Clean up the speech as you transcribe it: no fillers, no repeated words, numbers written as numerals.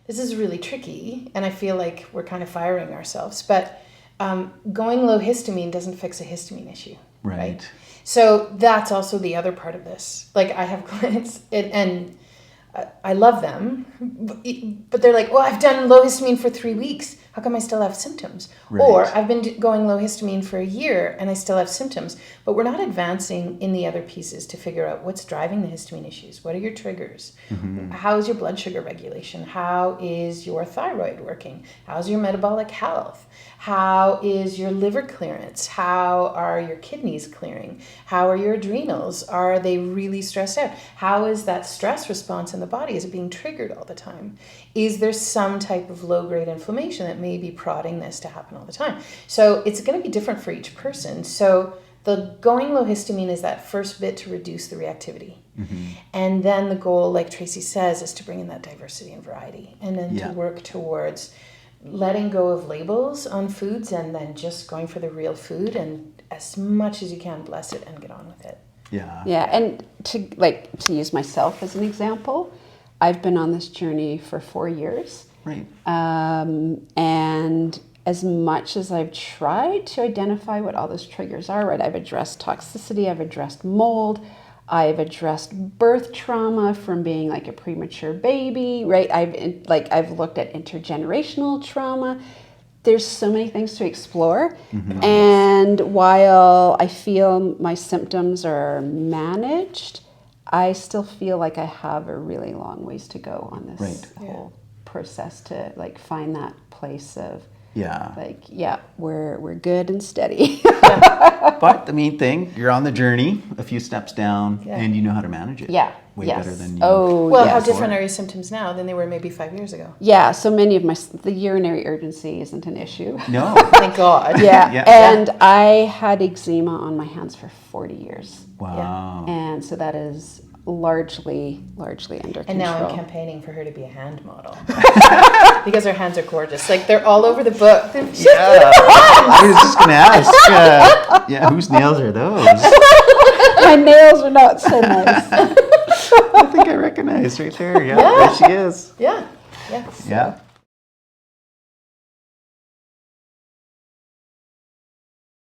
this is really tricky, and I feel like we're kind of firing ourselves, but going low histamine doesn't fix a histamine issue, right? So that's also the other part of this. Like, I have clients, and I love them, but they're like, well, I've done low histamine for 3 weeks. How come I still have symptoms? Right. Or I've been going low histamine for a year and I still have symptoms. But we're not advancing in the other pieces to figure out what's driving the histamine issues. What are your triggers? Mm-hmm. How is your blood sugar regulation? How is your thyroid working? How's your metabolic health? How is your liver clearance? How are your kidneys clearing? How are your adrenals? Are they really stressed out? How is that stress response in the body? Is it being triggered all the time? Is there some type of low-grade inflammation that may be prodding this to happen all the time? So it's going to be different for each person. So the going low histamine is that first bit to reduce the reactivity. Mm-hmm. And then the goal, like Tracy says, is to bring in that diversity and variety, and then to work towards letting go of labels on foods and then just going for the real food, and as much as you can, bless it and get on with it. Yeah, and to use myself as an example, I've been on this journey for 4 years. Right. And as much as I've tried to identify what all those triggers are, right? I've addressed toxicity, I've addressed mold, I've addressed birth trauma from being like a premature baby, right? I've looked at intergenerational trauma. There's so many things to explore. Mm-hmm. And while I feel my symptoms are managed, I still feel like I have a really long ways to go on this whole process to like find that place of we're good and steady. But the main thing, you're on the journey, a few steps down, and you know how to manage it. Yeah. Way better than you. How different are your symptoms now than they were maybe 5 years ago? Yeah, so many of the urinary urgency isn't an issue. No. Thank God. And I had eczema on my hands for 40 years. Wow. And so that is largely under control. And now I'm campaigning for her to be a hand model. Because her hands are gorgeous. Like, they're all over the book. I was just going to ask, whose nails are those? My nails are not so nice. I think I recognize right there. Yeah, there she is. Yeah. Yeah.